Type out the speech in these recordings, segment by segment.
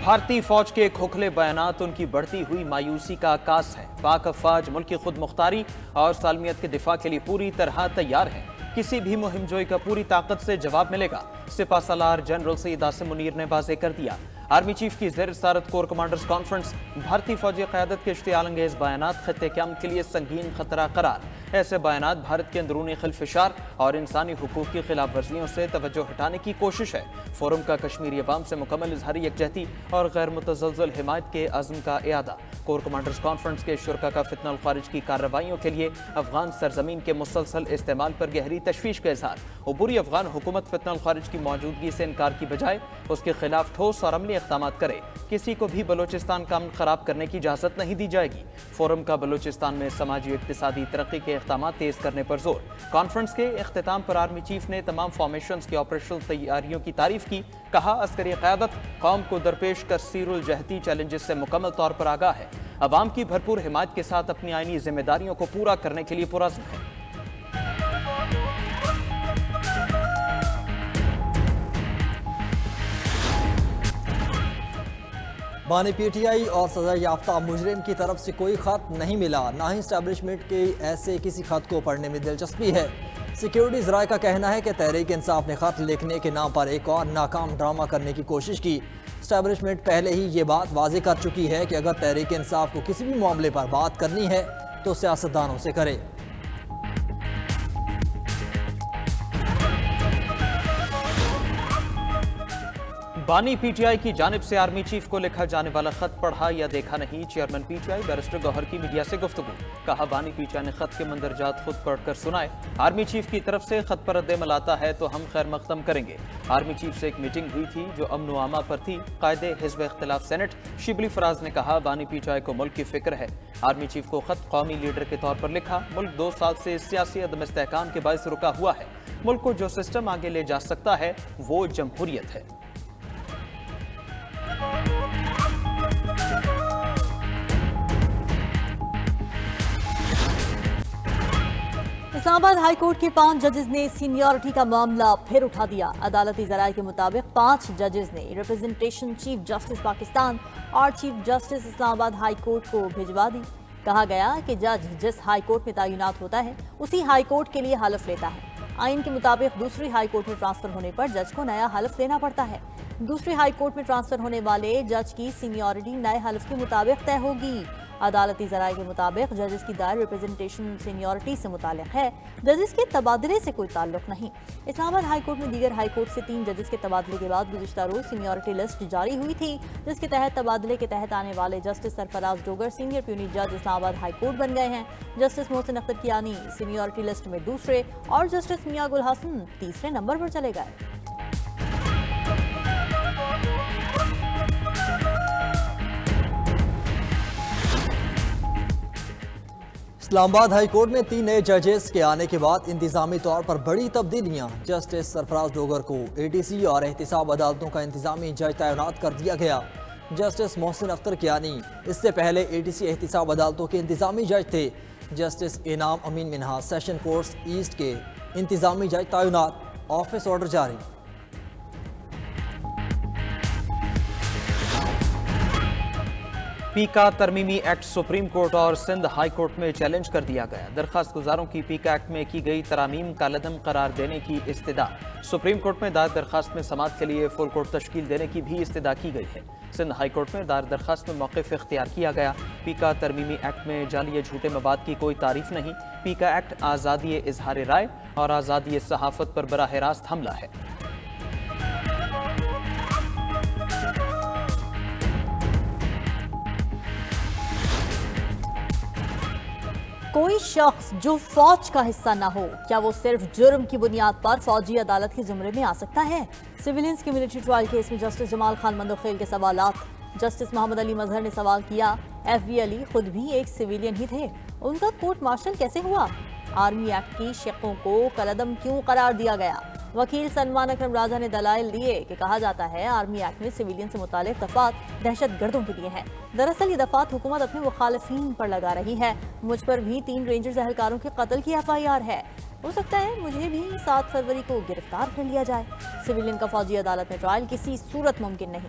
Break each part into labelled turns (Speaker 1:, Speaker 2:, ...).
Speaker 1: بھارتی فوج کے کھوکھلے بیانات ان کی بڑھتی ہوئی مایوسی کا عکاس ہے۔ پاک افواج ملک کی خود مختاری اور سالمیت کے دفاع کے لیے پوری طرح تیار ہے۔ کسی بھی مہم جوئی کا پوری طاقت سے جواب ملے گا، سپہ سالار جنرل سید عاصم منیر نے واضح کر دیا۔ آرمی چیف کی زیر صدارت کور کمانڈرز کانفرنس۔ بھارتی فوجی قیادت کے اشتعال انگیز بیانات خطے قیام کے لیے سنگین خطرہ قرار۔ ایسے بیانات بھارت کے اندرونی خلفشار اور انسانی حقوق کی خلاف ورزیوں سے توجہ ہٹانے کی کوشش ہے۔ فورم کا کشمیری عوام سے مکمل اظہاری یکجہتی اور غیر متزلزل حمایت کے عزم کا اعادہ۔ کور کمانڈرز کانفرنس کے شرکاء کا فتنہ الخارج کی کارروائیوں کے لیے افغان سرزمین کے مسلسل استعمال پر گہری تشویش کا اظہار۔ عبوری افغان حکومت فتنہ الخارج کی موجودگی سے انکار کی بجائے اس کے خلاف ٹھوس اور عملی اقدامات کرے۔ کسی کو بھی بلوچستان کا امن خراب کرنے کی اجازت نہیں دی جائے گی۔ فورم کا بلوچستان میں سماجی اقتصادی ترقی کے اقدامات تیز کرنے پر زور۔ کانفرنس کے اختتام پر آرمی چیف نے تمام فارمیشنز کی آپریشنل تیاریوں کی تعریف کی۔ کہا عسکری قیادت قوم کو درپیش کثیر الجہتی چیلنجز سے مکمل طور پر آگاہ ہے۔ عوام کی بھرپور حمایت کے ساتھ اپنی آئینی ذمہ داریوں کو پورا کرنے کے لیے پرعزم ہے۔
Speaker 2: بانی پی ٹی آئی اور سزا یافتہ مجرم کی طرف سے کوئی خط نہیں ملا، نہ ہی اسٹیبلشمنٹ کے ایسے کسی خط کو پڑھنے میں دلچسپی ہے۔ سیکیورٹی ذرائع کا کہنا ہے کہ تحریک انصاف نے خط لکھنے کے نام پر ایک اور ناکام ڈرامہ کرنے کی کوشش کی۔ اسٹیبلشمنٹ پہلے ہی یہ بات واضح کر چکی ہے کہ اگر تحریک انصاف کو کسی بھی معاملے پر بات کرنی ہے تو سیاستدانوں سے کرے۔
Speaker 1: بانی پی ٹی آئی کی جانب سے آرمی چیف کو لکھا جانے والا خط پڑھا یا دیکھا نہیں، chairman PTI barrister Gohar کی میڈیا سے گفتگو۔ کہا بانی پی ٹی آئی نے خط کے مندرجات خود پڑھ کر سنائے۔ آرمی چیف کی طرف سے خط پر رد عمل آتا ہے تو ہم خیر مقدم کریں گے۔ آرمی چیف سے ایک میٹنگ ہوئی تھی جو امن و امان پر تھی۔ قائد حزب اختلاف سینٹ شبلی فراز نے کہا بانی پی ٹی آئی کو ملک کی فکر ہے۔ آرمی چیف کو خط قومی لیڈر کے طور پر لکھا۔ ملک 2 سال سے سیاسی عدم استحکام کے باعث رکا ہوا ہے۔ ملک کو جو سسٹم آگے لے جا سکتا ہے وہ جمہوریت ہے۔
Speaker 3: اسلام آباد ہائی کورٹ کے 5 ججز نے سینیورٹی کا معاملہ پھر اٹھا دیا۔ عدالتی ذرائع کے مطابق 5 ججز نے ریپرزنٹیشن چیف جسٹس پاکستان اور چیف جسٹس اسلام آباد ہائی کورٹ کو بھجوا دی۔ کہا گیا کہ جج جس ہائی کورٹ میں تعینات ہوتا ہے اسی ہائی کورٹ کے لیے حلف لیتا ہے۔ آئین کے مطابق دوسری ہائی کورٹ میں ٹرانسفر ہونے پر جج کو نیا حلف لینا پڑتا ہے۔ دوسری ہائی کورٹ میں ٹرانسفر ہونے والے جج کی سینیورٹی نئے حلف کے مطابق طے ہوگی۔ عدالتی ذرائع کے مطابق ججز کی دائر ریپرزنٹیشن سینیورٹی سے متعلق ہے، ججز کے تبادلے سے کوئی تعلق نہیں۔ اسلام آباد ہائی کورٹ میں دیگر ہائی کورٹ سے 3 ججز کے تبادلے کے بعد گزشتہ روز سینیورٹی لسٹ جاری ہوئی تھی، جس کے تحت تبادلے کے تحت آنے والے جسٹس سرفراز ڈوگر سینئر پیونی جج اسلام آباد ہائی کورٹ بن گئے ہیں۔ Justice Mohsin Akhtar Kayani seniority list میں دوسرے اور جسٹس میاں گل حسن تیسرے نمبر پر چلے گئے۔
Speaker 2: اسلام آباد ہائی کورٹ میں 3 نئے ججز کے آنے کے بعد انتظامی طور پر بڑی تبدیلیاں۔ جسٹس سرفراز ڈوگر کو اے ٹی سی اور احتساب عدالتوں کا انتظامی جج تعینات کر دیا گیا۔ جسٹس محسن اختر کیانی اس سے پہلے اے ٹی سی احتساب عدالتوں کے انتظامی جج تھے۔ جسٹس انعام امین منہا سیشن کورٹس ایسٹ کے انتظامی جج تعینات۔ آفس آرڈر جاری۔
Speaker 1: پیکا ترمیمی ایکٹ سپریم کورٹ اور سندھ ہائی کورٹ میں چیلنج کر دیا گیا۔ درخواست گزاروں کی پیکا ایکٹ میں کی گئی ترامیم کالعدم قرار دینے کی استدعا۔ سپریم کورٹ میں دائر درخواست میں سماعت کے لیے فل کورٹ تشکیل دینے کی بھی استدعا کی گئی ہے۔ سندھ ہائی کورٹ میں دائر درخواست میں موقف اختیار کیا گیا۔ پیکا ترمیمی ایکٹ میں جعلی یا جھوٹے مواد کی کوئی تعریف نہیں۔ پیکا ایکٹ آزادی اظہار رائے اور آزادی صحافت پر براہ راست حملہ ہے۔
Speaker 3: کوئی شخص جو فوج کا حصہ نہ ہو، کیا وہ صرف جرم کی بنیاد پر فوجی عدالت کے زمرے میں آ سکتا ہے؟ سویلینز کی ملٹری ٹرائل کیس میں جسٹس جمال خان مندوخیل کے سوالات۔ جسٹس محمد علی مظہر نے سوال کیا، ایف بی علی خود بھی ایک سویلین ہی تھے، ان کا کورٹ مارشل کیسے ہوا؟ آرمی ایکٹ کی شقوں کو کالعدم کیوں قرار دیا گیا؟ وکیل سلمان اکرم راجہ نے دلائل دیے کہ کہا جاتا ہے آرمی ایکٹ میں سویلین سے متعلق دفعات دہشت گردوں کے لیے ہیں۔ دراصل یہ دفعات حکومت اپنے مخالفین پر لگا رہی ہے۔ مجھ پر بھی 3 رینجرز اہلکاروں کے قتل کی ایف آئی آر ہے، ہو سکتا ہے مجھے بھی 7 فروری کو گرفتار کر لیا جائے۔ سویلین کا فوجی عدالت میں ٹرائل کسی صورت ممکن نہیں۔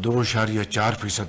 Speaker 4: 2.4%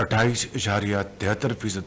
Speaker 4: 28.73%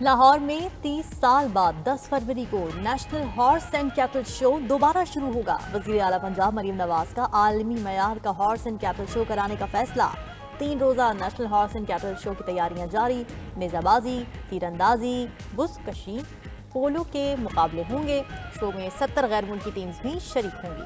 Speaker 3: لاہور میں 30 سال بعد 10 فروری کو نیشنل ہارس اینڈ کیٹل شو دوبارہ شروع ہوگا۔ وزیر اعلیٰ پنجاب مریم نواز کا عالمی معیار کا ہارس اینڈ کیٹل شو کرانے کا فیصلہ۔ 3 روزہ نیشنل ہارس اینڈ کیٹل شو کی تیاریاں جاری۔ نیزہ بازی، تیر اندازی، بز کشی، پولو کے مقابلے ہوں گے۔ شو میں 70 غیر ملکی ٹیمز بھی شریک ہوں گی۔